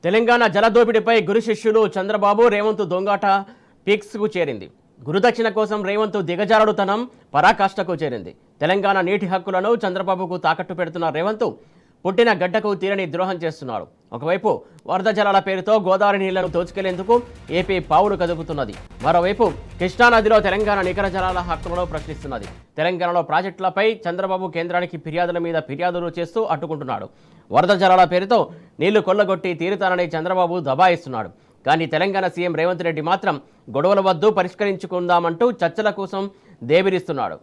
తెలంగాణ జలదోపిడిపై గురు శిష్యులు చంద్రబాబు రేవంత్ దొంగాట పీక్స్కు చేరింది. గురుదక్షిణ కోసం రేవంత్ దిగజారుడుతనం పరాకాష్ఠకు చేరింది. తెలంగాణ నీటి హక్కులను చంద్రబాబుకు తాకట్టు పెడుతున్న రేవంత్ పుట్టిన గడ్డకు తీరని ద్రోహం చేస్తున్నాడు. ఒకవైపు వరద జలాల పేరుతో గోదావరి నీళ్లను దోచుకెళ్లేందుకు ఏపీ పావులు కదుపుతున్నది. మరోవైపు కృష్ణానదిలో తెలంగాణ నికర జలాల హక్కులను ప్రశ్నిస్తున్నది. తెలంగాణలో ప్రాజెక్టులపై చంద్రబాబు కేంద్రానికి ఫిర్యాదుల మీద ఫిర్యాదులు చేస్తూ అడ్డుకుంటున్నాడు. వరద జలాల పేరుతో నీళ్లు కొల్లగొట్టి తీరుతానని చంద్రబాబు దబాయిస్తున్నాడు. కానీ తెలంగాణ సీఎం రేవంత్ రెడ్డి మాత్రం గొడవల వద్దు పరిష్కరించుకుందామంటూ చర్చల కోసం దేవిరిస్తున్నాడు.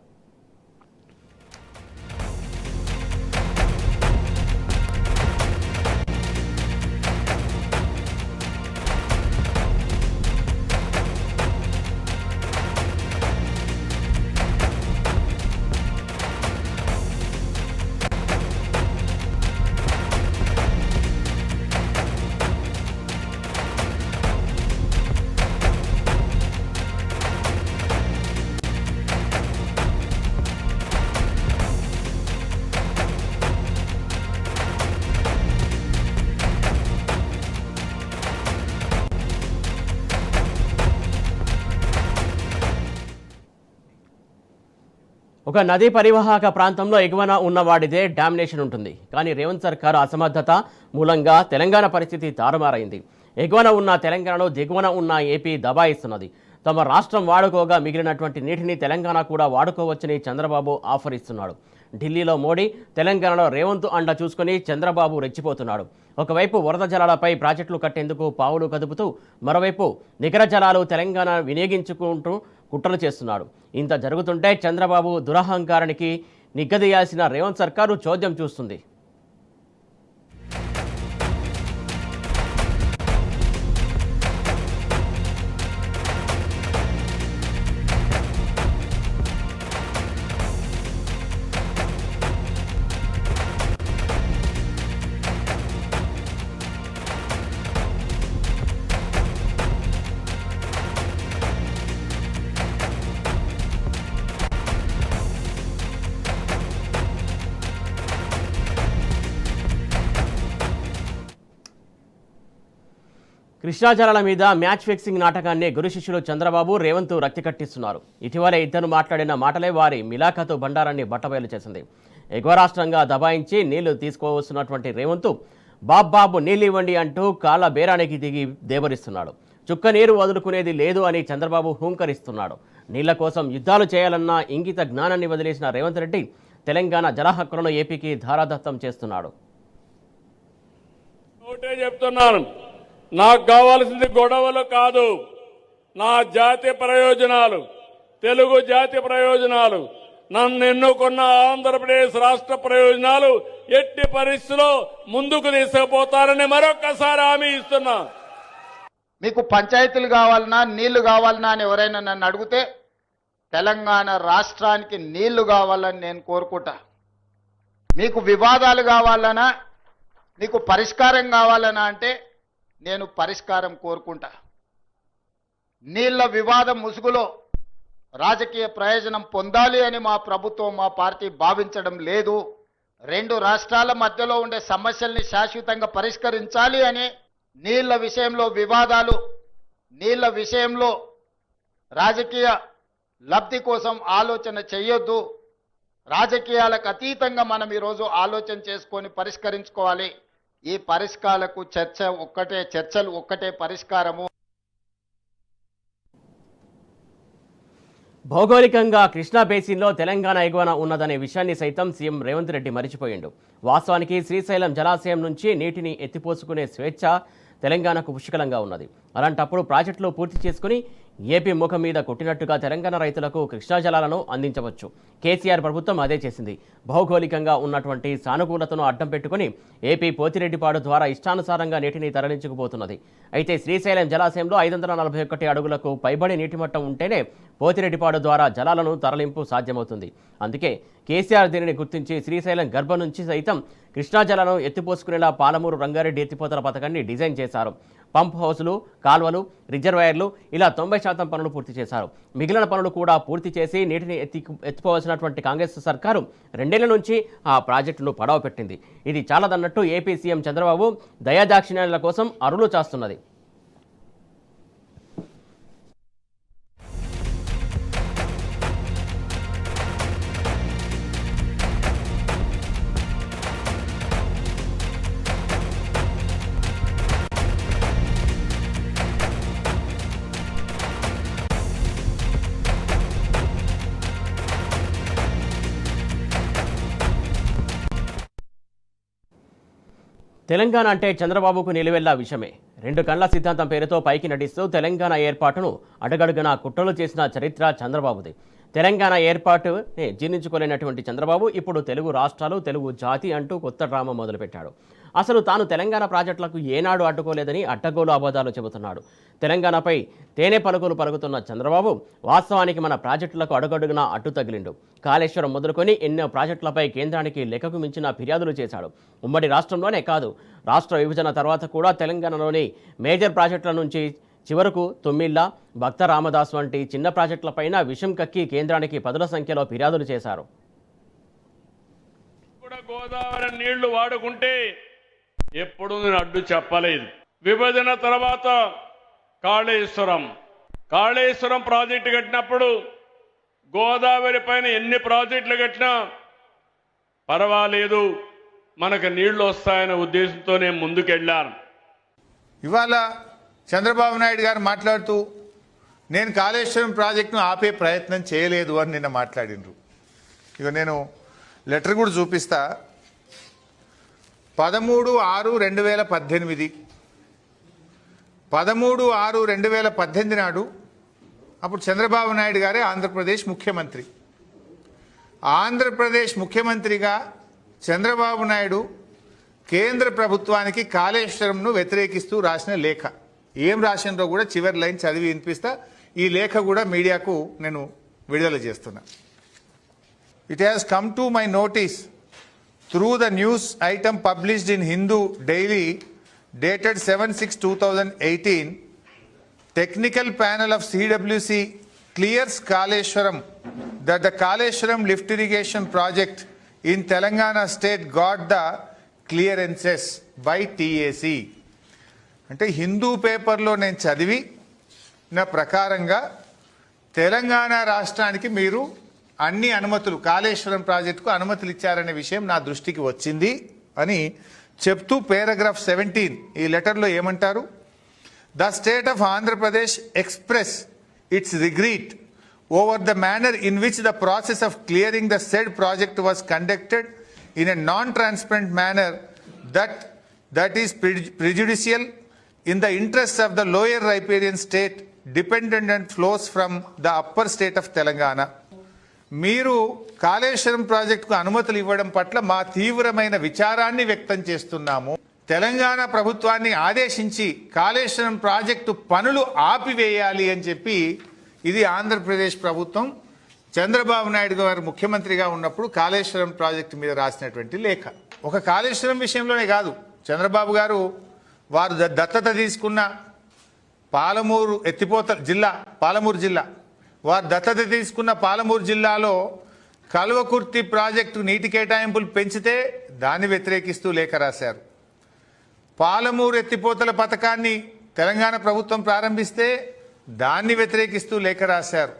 ఒక నదీ పరివాహక ప్రాంతంలో ఎగువన ఉన్నవాడిదే డామినేషన్ ఉంటుంది. కానీ రేవంత్ సర్కారు అసమర్థత మూలంగా తెలంగాణ పరిస్థితి తారుమారైంది. ఎగువన ఉన్న తెలంగాణలో దిగువన ఉన్న ఏపీ దబాయిస్తున్నది. తమ రాష్ట్రం వాడుకోగా మిగిలినటువంటి నీటిని తెలంగాణ కూడా వాడుకోవచ్చని చంద్రబాబు ఆఫర్ ఇస్తున్నాడు. ఢిల్లీలో మోడీ, తెలంగాణలో రేవంత్ అండ చూసుకుని చంద్రబాబు రెచ్చిపోతున్నాడు. ఒకవైపు వరద జలాలపై ప్రాజెక్టులు కట్టేందుకు పావులు కదుపుతూ మరోవైపు నికర జలాలు తెలంగాణ వినియోగించుకుంటూ కుట్రలు చేస్తున్నాడు. ఇంత జరుగుతుంటే చంద్రబాబు దురహంకారానికి నిగ్గదీయాల్సిన రేవంత్ సర్కారు చోద్యం చూస్తుంది. కృష్ణా జలాల మీద మ్యాచ్ ఫిక్సింగ్ నాటకాన్ని గురు శిష్యులు చంద్రబాబు రేవంత్ రక్తి కట్టిస్తున్నారు. ఇటీవలే ఇద్దరు మాట్లాడిన మాటలే వారి మిలాఖతు బండారాన్ని బట్టబయలు చేసింది. ఎగువ రాష్ట్రంగా దబాయించి నీళ్లు తీసుకోవస్తున్నటువంటి రేవంత్ బాబు నీళ్ళు ఇవ్వండి అంటూ కాళ్ళ బేరానికి దిగి దేవరిస్తున్నాడు. చుక్క నీరు వదులుకునేది లేదు అని చంద్రబాబు హూంకరిస్తున్నాడు. నీళ్ల కోసం యుద్ధాలు చేయాలన్న ఇంగిత జ్ఞానాన్ని వదిలేసిన రేవంత్ రెడ్డి తెలంగాణ జల హక్కులను ఏపీకి ధారాదత్తం చేస్తున్నాడు. నాకు కావాల్సింది గొడవలు కాదు, నా జాతి ప్రయోజనాలు, తెలుగు జాతి ప్రయోజనాలు, నన్ను ఎన్నుకున్న ఆంధ్రప్రదేశ్ రాష్ట్ర ప్రయోజనాలు ఎట్టి పరిస్థితిలో ముందుకు తీసుకుపోతారని మరొక్కసారి హామీ ఇస్తున్నా. మీకు పంచాయతీలు కావాలన్నా నీళ్లు కావాలన్నా అని ఎవరైనా నన్ను అడిగితే తెలంగాణ రాష్ట్రానికి నీళ్లు కావాలని నేను కోరుకుంటా. మీకు వివాదాలు కావాలన్నా, మీకు పరిష్కారం కావాలన్నా అంటే నేను పరిష్కారం కోరుకుంటా. నీళ్ల వివాదం ముసుగులో రాజకీయ ప్రయోజనం పొందాలి అని మా ప్రభుత్వం, మా పార్టీ భావించడం లేదు. రెండు రాష్ట్రాల మధ్యలో ఉండే సమస్యల్ని శాశ్వతంగా పరిష్కరించాలి అని నీళ్ల విషయంలో వివాదాలు, నీళ్ల విషయంలో రాజకీయ లబ్ధి కోసం ఆలోచన చేయొద్దు. రాజకీయాలకు అతీతంగా మనం ఈరోజు ఆలోచన చేసుకొని పరిష్కరించుకోవాలి. ఈ పరిష్కారాలకు చర్చలు ఒక్కటే పరిష్కారము. భౌగోళికంగా కృష్ణా బేసిన్లో తెలంగాణ ఎగువన ఉన్నదనే విషయాన్ని సైతం సీఎం రేవంత్ రెడ్డి మరిచిపోయిండు. వాస్తవానికి శ్రీశైలం జలాశయం నుంచి నీటిని ఎత్తిపోసుకునే స్వేచ్ఛ తెలంగాణకు పుష్కలంగా ఉన్నది. అలాంటప్పుడు ప్రాజెక్టులు పూర్తి చేసుకుని ఏపీ ముఖం మీద కొట్టినట్టుగా తెలంగాణ రైతులకు కృష్ణా జలాలను అందించవచ్చు. కేసీఆర్ ప్రభుత్వం అదే చేసింది. భౌగోళికంగా ఉన్నటువంటి సానుకూలతను అడ్డం పెట్టుకుని ఏపీ పోతిరెడ్డిపాడు ద్వారా ఇష్టానుసారంగా నీటిని తరలించుకుపోతున్నది. అయితే శ్రీశైలం జలాశయంలో 541 అడుగులకు పైబడి నీటి మట్టం ఉంటేనే పోతిరెడ్డిపాడు ద్వారా జలాలను తరలింపు సాధ్యమవుతుంది. అందుకే కేసీఆర్ దీనిని గుర్తించి శ్రీశైలం గర్భం నుంచి సైతం కృష్ణా జలాలను ఎత్తిపోసుకునేలా పాలమూరు రంగారెడ్డి ఎత్తిపోతల పథకాన్ని డిజైన్ చేశారు. పంప్ హౌసులు, కాల్వలు, రిజర్వాయర్లు ఇలా 90% పనులు పూర్తి చేశారు. మిగిలిన పనులు కూడా పూర్తి చేసి నీటిని ఎత్తిపోవాల్సినటువంటి కాంగ్రెస్ సర్కారు 2 ఏళ్ల నుంచి ఆ ప్రాజెక్టును పడవ పెట్టింది. ఇది చాలదన్నట్టు ఏపీ సీఎం చంద్రబాబు దయాదాక్షిణ్యాల కోసం అరులు చాస్తున్నది. తెలంగాణ అంటే చంద్రబాబుకు నిలువెల్లా విషయమే. 2 కళ్ల సిద్ధాంతం పేరుతో పైకి నటిస్తూ తెలంగాణ ఏర్పాటును అడుగడుగునా కుట్రలు చేసిన చరిత్ర చంద్రబాబుది. తెలంగాణ ఏర్పాటుని జీర్ణించుకోలేనటువంటి చంద్రబాబు ఇప్పుడు తెలుగు రాష్ట్రాలు, తెలుగు జాతి అంటూ కొత్త డ్రామా మొదలుపెట్టాడు. అసలు తాను తెలంగాణ ప్రాజెక్టులకు ఏనాడు అడ్డుకోలేదని అడ్డగోలు అబద్ధాలు చెబుతున్నాడు. తెలంగాణపై తేనె పలుకులు పలుకుతున్న చంద్రబాబు వాస్తవానికి మన ప్రాజెక్టులకు అడుగడుగునా అడ్డు తగిలిండు. కాళేశ్వరం మొదలుకొని ఎన్నో ప్రాజెక్టులపై కేంద్రానికి లెక్కకు మించిన ఫిర్యాదులు చేశాడు. ఉమ్మడి రాష్ట్రంలోనే కాదు, రాష్ట్ర విభజన తర్వాత కూడా తెలంగాణలోని మేజర్ ప్రాజెక్టుల నుంచి చివరకు తొమ్మిళ్ళ, భక్త రామదాస్ వంటి చిన్న ప్రాజెక్టులపైన విషం కక్కి కేంద్రానికి పదుల సంఖ్యలో ఫిర్యాదులు చేశారు. గోదావరి నీళ్లు వాడుకుంటే ఎప్పుడు నేను అడ్డు చెప్పలేదు. విభజన తర్వాత కాళేశ్వరం ప్రాజెక్టు కట్టినప్పుడు గోదావరి పైన ఎన్ని ప్రాజెక్టులు కట్టినా పర్వాలేదు, మనకు నీళ్లు వస్తాయనే ఉద్దేశంతో నేను ముందుకెళ్ళాను. ఇవాళ చంద్రబాబు నాయుడు గారు మాట్లాడుతూ నేను కాళేశ్వరం ప్రాజెక్టును ఆపే ప్రయత్నం చేయలేదు అని నిన్న మాట్లాడినరు. ఇక నేను లెటర్ కూడా చూపిస్తా. 13/6/2018 13/6/2018 నాడు అప్పుడు చంద్రబాబు నాయుడు గారే ఆంధ్రప్రదేశ్ ముఖ్యమంత్రి. ఆంధ్రప్రదేశ్ ముఖ్యమంత్రిగా చంద్రబాబు నాయుడు కేంద్ర ప్రభుత్వానికి కాళేశ్వరంను వ్యతిరేకిస్తూ రాసిన లేఖ, ఏం రాసినో కూడా చివరి లైన్ చదివి వినిపిస్తా. ఈ లేఖ కూడా మీడియాకు నేను విడుదల చేస్తున్నా. It has come to my notice through the news item published in Hindu Daily dated 7/6/2018, technical panel of CWC clears Kaleshwaram that the Kaleshwaram lift irrigation project in Telangana state got the clearances by TAC. అంటే హిందూ పేపర్లో నేను చదివి నా ప్రకారంగా తెలంగాణ రాష్ట్రానికి మీరు అన్ని అనుమతులు, కాళేశ్వరం ప్రాజెక్టుకు అనుమతులు ఇచ్చారనే విషయం నా దృష్టికి వచ్చింది అని చెప్తూ పారాగ్రాఫ్ 17 ఈ లెటర్లో ఏమంటారు? The state of Andhra Pradesh express it's regret over the manner in which the process of clearing the said project was conducted in a non transparent manner that is ప్రిజుడిషియల్ in the interests of the lower riparian state dependent and flows from the upper state of Telangana. మీరు కాళేశ్వరం ప్రాజెక్టుకు అనుమతులు ఇవ్వడం పట్ల మా తీవ్రమైన విచారాన్ని వ్యక్తం చేస్తున్నాము. తెలంగాణ ప్రభుత్వాన్ని ఆదేశించి కాళేశ్వరం ప్రాజెక్టు పనులు ఆపివేయాలి అని చెప్పి ఇది ఆంధ్రప్రదేశ్ ప్రభుత్వం చంద్రబాబు నాయుడు గారు ముఖ్యమంత్రిగా ఉన్నప్పుడు కాళేశ్వరం ప్రాజెక్టు మీద రాసినటువంటి లేఖ. ఒక కాళేశ్వరం విషయంలోనే కాదు, చంద్రబాబు గారు వారు దత్తత తీసుకున్న పాలమూరు జిల్లా వారు దత్తత తీసుకున్న పాలమూరు జిల్లాలో కల్వకుర్తి ప్రాజెక్టు నీటి కేటాయింపులు పెంచితే దాన్ని వ్యతిరేకిస్తూ లేఖ రాశారు. పాలమూరు ఎత్తిపోతల పథకాన్ని తెలంగాణ ప్రభుత్వం ప్రారంభిస్తే దాన్ని వ్యతిరేకిస్తూ లేఖ రాశారు.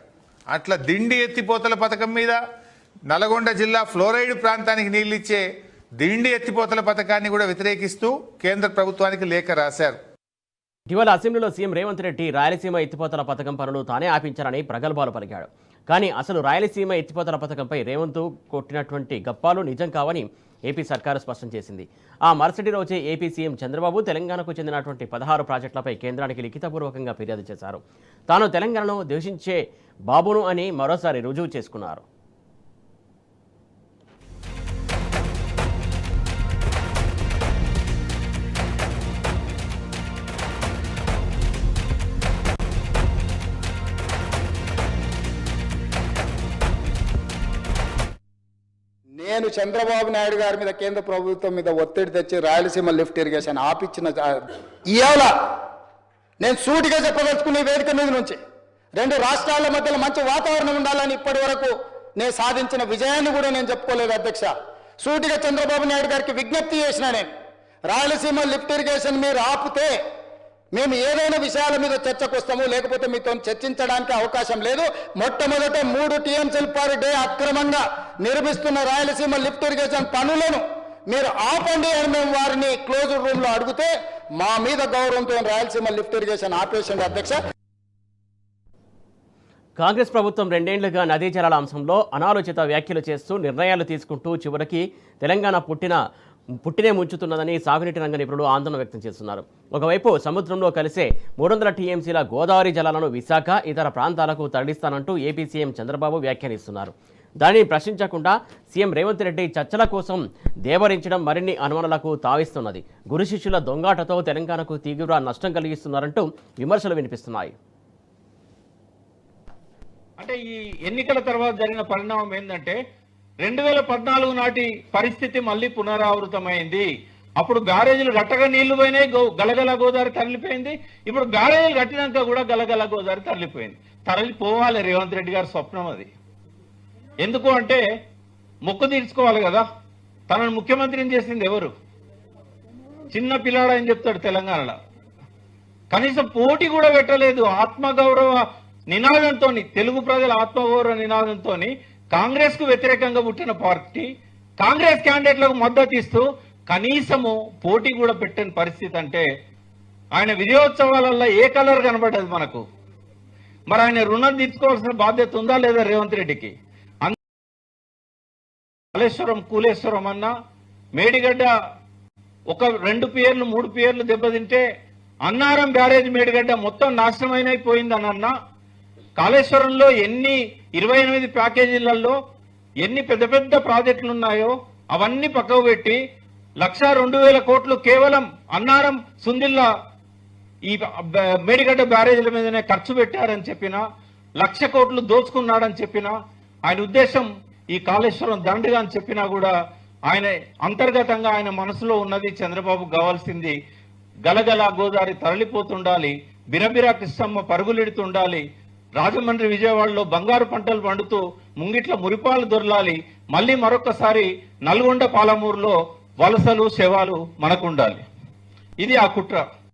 అట్లా దిండి ఎత్తిపోతల పథకం మీద నల్గొండ జిల్లా ఫ్లోరైడ్ ప్రాంతానికి నీళ్లు ఇచ్చే దిండి ఎత్తిపోతల పథకాన్ని కూడా వ్యతిరేకిస్తూ కేంద్ర ప్రభుత్వానికి లేఖ రాశారు. ఇటీవల అసెంబ్లీలో సీఎం రేవంత్ రెడ్డి రాయలసీమ ఎత్తిపోతల పథకం పనులు తానే ఆపించారని ప్రగల్భాలు పలికాడు. కానీ అసలు రాయలసీమ ఎత్తిపోతల పథకంపై రేవంత్ కొట్టినటువంటి గప్పాలు నిజం కావని ఏపీ సర్కారు స్పష్టం చేసింది. ఆ మరుసటి రోజే ఏపీ సీఎం చంద్రబాబు తెలంగాణకు చెందినటువంటి 16 ప్రాజెక్టులపై కేంద్రానికి లిఖితపూర్వకంగా ఫిర్యాదు చేశారు. తాను తెలంగాణను దూషించే బాబును అని మరోసారి రుజువు చేసుకున్నారు. చంద్రబాబు నాయుడు గారి మీద కేంద్ర ప్రభుత్వం మీద ఒత్తిడి తెచ్చి రాయలసీమ లిఫ్ట్ ఇరిగేషన్ ఆపిచ్చిన ఇవాళ నేను సూటిగా చెప్పదలుచుకున్న ఈ వేదిక మీద నుంచి 2 రాష్ట్రాల మధ్యలో మంచి వాతావరణం ఉండాలని ఇప్పటి వరకు నేను సాధించిన విజయాన్ని కూడా నేను చెప్పుకోలేదు అధ్యక్ష. సూటిగా చంద్రబాబు నాయుడు గారికి విజ్ఞప్తి చేసిన నేను, రాయలసీమ లిఫ్ట్ ఇరిగేషన్ మీరు ఆపితే మేము ఏదైనా విషయాల మీద చర్చకు వస్తాము, లేకపోతే మీతో చర్చించడానికి అవకాశం లేదు. మొట్టమొదట 3 TMCలు పర్ డే అక్రమంగా నిర్మిస్తున్న రాయలసీమ లిఫ్ట్ ఇరిగేషన్ పనులను మీరు ఆపండి అని మేము వారిని క్లోజ్డ్ రూమ్ లో అడిగితే మా మీద గౌరవంతో రాయలసీమ లిఫ్ట్ ఇరిగేషన్ ఆపేసింది అధ్యక్ష. కాంగ్రెస్ ప్రభుత్వం 2 ఏళ్లుగా నదీ జలాల అంశంలో అనాలోచిత వ్యాఖ్యలు చేస్తూ నిర్ణయాలు తీసుకుంటూ చివరికి తెలంగాణ పుట్టినే ముంచుతున్నదని సాగునీటి రంగ నిపుణులు ఆందోళన వ్యక్తం చేస్తున్నారు. ఒకవైపు సముద్రంలో కలిసే 300 TMCల గోదావరి జలాలను విశాఖ ఇతర ప్రాంతాలకు తరలిస్తానంటూ ఏపీ సీఎం చంద్రబాబు వ్యాఖ్యానిస్తున్నారు. దానిని ప్రశ్నించకుండా సీఎం రేవంత్ రెడ్డి చర్చల కోసం దేవరించడం మరిన్ని అనుమానాలకు తావిస్తున్నది. గురు శిష్యుల దొంగాటతో తెలంగాణకు తీవ్ర నష్టం కలిగిస్తున్నారంటూ విమర్శలు వినిపిస్తున్నాయి. అంటే ఈ ఎన్నికల తర్వాత జరిగిన పరిణామం ఏంటంటే 2014 నాటి పరిస్థితి మళ్ళీ పునరావృతమైంది. అప్పుడు బ్యారేజీలు కట్టగా నీళ్లు పోయినాయి, గలగల గోదావరి తరలిపోయింది. ఇప్పుడు బ్యారేజీలు కట్టినాక కూడా గలగల గోదావరి తరలిపోయింది. తరలిపోవాలి రేవంత్ రెడ్డి గారి స్వప్నం అది. ఎందుకు అంటే మొక్కు తీర్చుకోవాలి కదా. తనను ముఖ్యమంత్రిని చేసింది ఎవరు? చిన్న పిల్లాడని చెప్తాడు తెలంగాణలో. కనీసం పోటీ కూడా పెట్టలేదు. ఆత్మగౌరవ నినాదంతో, తెలుగు ప్రజల ఆత్మగౌరవ నినాదంతో కాంగ్రెస్ కు వ్యతిరేకంగా పుట్టిన పార్టీ కాంగ్రెస్ క్యాండిడేట్లకు మద్దతు ఇస్తూ కనీసము పోటీ కూడా పెట్టని పరిస్థితి అంటే ఆయన విజయోత్సవాలలో ఏ కలర్ కనబడ్డది మనకు? మరి ఆయన రుణం తీర్చుకోవాల్సిన బాధ్యత ఉందా లేదా రేవంత్ రెడ్డికి? కాళేశ్వరం కూలేశ్వరం అన్నా, మేడిగడ్డ ఒక 2 పియర్లు 3 పియర్లు దెబ్బతింటే అన్నారం బ్యారేజ్ మేడిగడ్డ మొత్తం నాశనమైపోయిందని అన్నా, కాళేశ్వరంలో ఎన్ని 28 ప్యాకేజీలలో ఎన్ని పెద్ద పెద్ద ప్రాజెక్టులు ఉన్నాయో అవన్నీ పక్కకు పెట్టి 1,02,000 కోట్లు కేవలం అన్నారం సుందిల్లా ఈ మేడిగడ్డ బ్యారేజీల మీదనే ఖర్చు పెట్టారని చెప్పినా, 1,00,000 కోట్లు దోచుకున్నాడని చెప్పినా, ఆయన ఉద్దేశం ఈ కాళేశ్వరం దండగా అని చెప్పినా కూడా ఆయన అంతర్గతంగా ఆయన మనసులో ఉన్నది చంద్రబాబు కావాల్సింది గలగల గోదావరి తరలిపోతుండాలి, బిరబిరా కృష్ణమ్మ పరుగులెడుతుండాలి, రాజమండ్రి విజయవాడలో బంగారు పంటలు పండుతూ ముంగిట్ల మురిపాలు దొరలాలి, మళ్ళీ మరొకసారి నల్గొండ పాలమూరులో వలసలు శవాలు మనకుండాలి. ఇది ఆ కుట్ర.